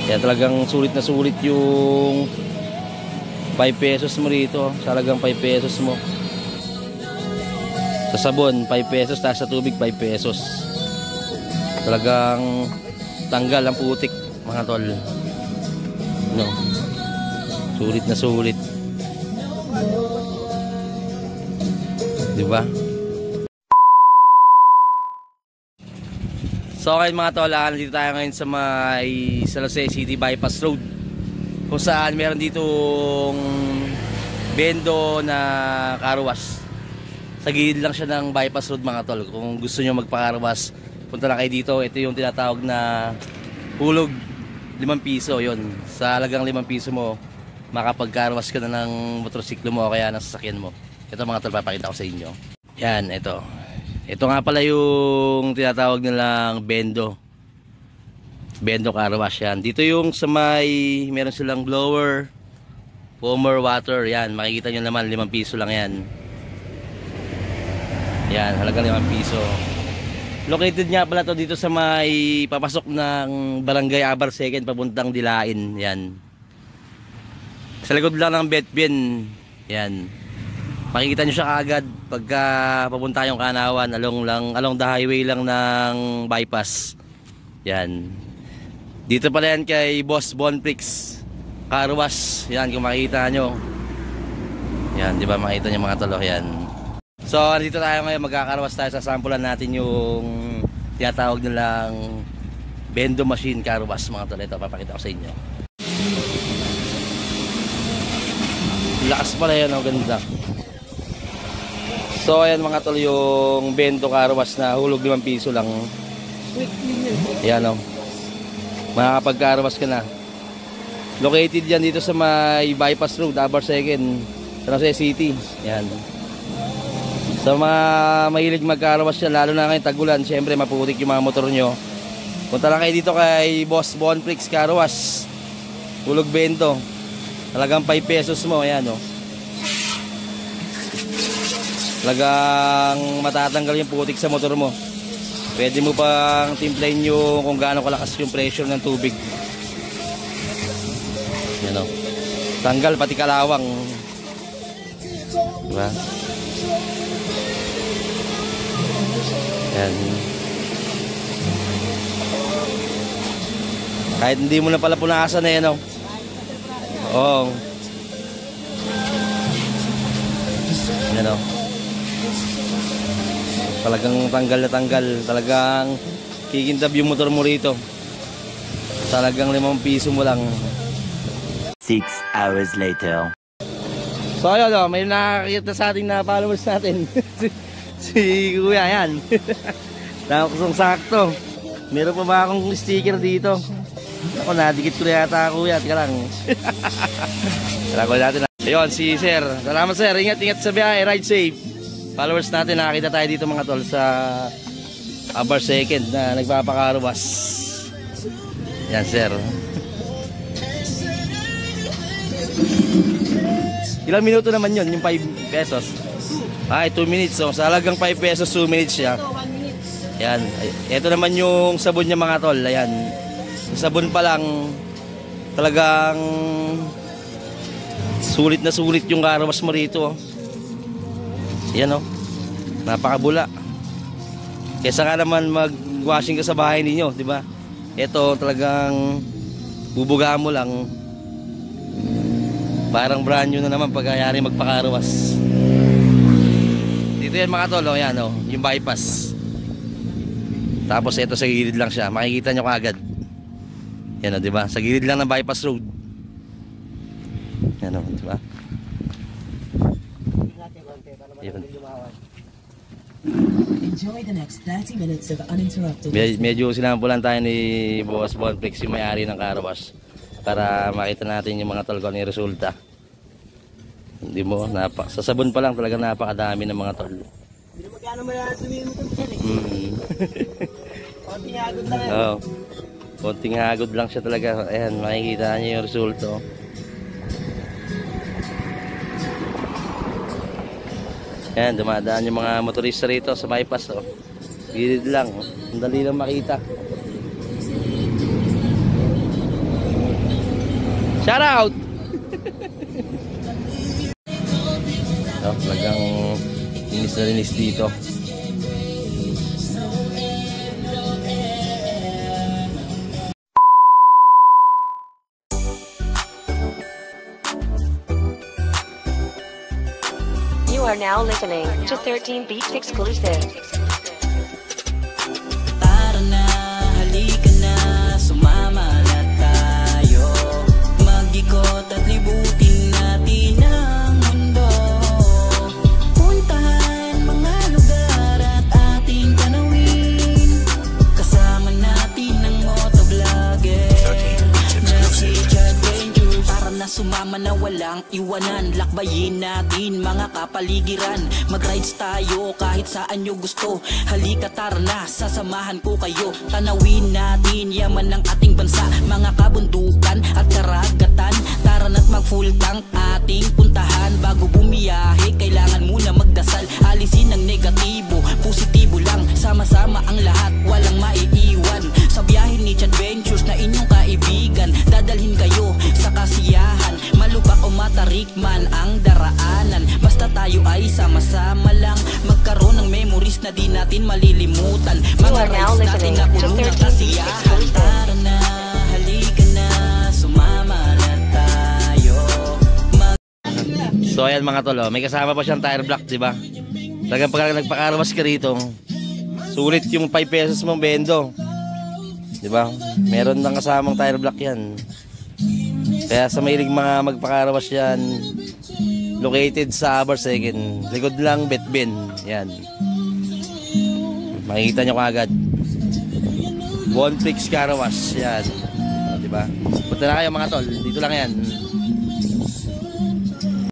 Kaya talagang sulit na sulit yung 5 pesos mo rito. Talagang 5 pesos mo. Sa sabon 5 pesos, tapos sa tubig 5 pesos. Talagang tanggal ang putik mga tol. No. Sulit na sulit. Diba? So okay mga tol, nandito tayo ngayon sa may San Jose City Bypass Road, kung saan meron ditong bendo na car wash. Sa gilid lang siya ng bypass road mga tol. Kung gusto nyo magpa-car wash, punta lang kayo dito. Ito yung tinatawag na hulog 5 piso. Yun, sa halagang 5 piso mo, makapag-car wash ka na ng motorsiklo mo o kaya ng sasakyan mo. Ito mga tol, papakita ko sa inyo. Yan, ito. Ito nga pala yung tinatawag nilang bendo car wash yan. Dito yung sa may, meron silang blower, foamer, water. Yan, makikita nyo naman, 5 piso lang yan. Yan, halagang 5 piso. Located nga pala to dito sa may papasok ng Barangay Abar 2nd papuntang Dilain. Yan, sa likod lang ng Betbien. Yan, makikita nyo siya kaagad pagka papunta yung Kanawan, along the highway lang ng bypass. Yan, dito pala yan kay Boss Bonprix car wash. Yan, kung makikita nyo. Yan, di ba makita nyo mga tolo. Yan, so dito tayo ngayon, magkakarwas tayo. Sasampulan natin yung tinatawag nilang bendo machine car wash mga tolo. Ito, papakita ko sa inyo. Lakas pala yan, ang ganda. So ayan mga tol, yung bendo car wash na hulog 5 piso lang. Ayan o, makakapag-car wash ka na. Located yan dito sa may bypass road, Abar 2nd, San Jose City. Ayan, sa mga mahilig mag-car wash yan, lalo na ngayon tagulan, syempre maputik yung mga motor nyo, punta lang kayo dito kay Boss Bonprix car wash, hulog bendo, talagang 5 pesos mo. Ayan o, talagang matatanggal yung putik sa motor mo. Pwede mo pang timplahin yung kung gaano kalakas yung pressure ng tubig. Yan o, tanggal pati kalawang, diba? Yan, kahit hindi mo na pala punasan na yan o. Oo, yan o, talagang tanggal na tanggal. Talagang kikintab yung motor mo rito. Talagang 5 piso mo lang. 6 hours later. So ayun o, may nakakita sa ating na followers natin. si Kuya yan. Nakusong sakto. Meron pa ba akong sticker dito? Ako, nadikit ko na yata Kuya. Tika lang. Tara ko natin. Ayun, si Sir. Salamat Sir. Ingat sa biyahe. Ride safe. Followers natin, nakakita tayo dito mga tol sa Abar 2nd na nagpapakarwas. Yan Sir. Ilang minuto naman yun, yung 5 pesos? Ay, 2 minutes. So, sa halagang 5 pesos, 2 minutes siya. Yan. Ito naman yung sabon niya mga tol. Ayan. Yung sabon pa lang, talagang sulit na sulit yung karwas mo rito. Yan o, napakabula. Kesa nga naman mag-washing ka sa bahay ninyo, di ba? Ito talagang bubugaan mo lang. Parang brand new na naman pagkayari magpakarwas. Dito yan mga tol, yan o, yung bypass. Tapos ito sa gilid lang siya, makikita nyo kaagad. Yan o, di ba? Sa gilid lang ng bypass road. Yan o, di ba? Enjoy the next 30 minutes of uninterrupted. Medyo sinampulan tayo ni Boss Bonprix, yung may-ari ng car wash, para makita natin yung mga tol kung ano yung resulta. Hindi mo, sa sabon pa lang talaga napakadami ng mga tol. Hindi mo magkano mo yan sumihin mo ito eh. Konting hagod lang yan. Oo, konting hagod lang siya talaga. Ayan, makikita niyo yung resulta. Ayan, dumadaan yung mga motorista rito sa bypass. Oh. Gilid lang. Ang dali lang makita. Shout out! So, talagang linis na linis dito. You are now listening to 13 Beats Exclusive. Tara na, halika na, sumama na tayo. Mag-ikot at libutin natin ang mundo. Puntahan mga lugar at ating tanawin. Kasama natin ang motovlogger na si Adventure. Tara na, sumama na walang iwanan. Lakbayin natin mga kapaligiran. Mag-rides tayo kahit saan nyo gusto. Halika tara na, sasamahan ko kayo. Tanawin natin yaman ng ating bansa. Mga kabundukan at karagatan. Tara na't mag-full tank ating puntahan. Bago bumiyahe, kailangan muna magdasal. Alisin ang negatibo, positibo lang. Sama-sama ang lahat, walang maiiwan. Sa biyahe ni Adventures na inyong kaibigan, dadalhin kayo sa kasiyahan. Malubak o matarik man ang daraanan, basta tayo ay sama-sama lang. Magkaroon ng memories na di natin malilimutan. Mga rides natin na puno ng kasiyahan. Tara na, halika na, sumama na tayo. So ayan mga tol, may kasama pa siyang tire block, di ba? Talagang pag nagpakarawas ka rito, sulit yung 5 pesos mong bendo. Di ba? Meron ng kasamang tire block yan. Kaya sa mahilig mga magpakarawas yan, located sa Abercegin, likod lang Betben. Yan. Makikita nyo kaagad. Bonflix Karawas. Yan. Di ba? Punta na kayo mga tol. Dito lang yan.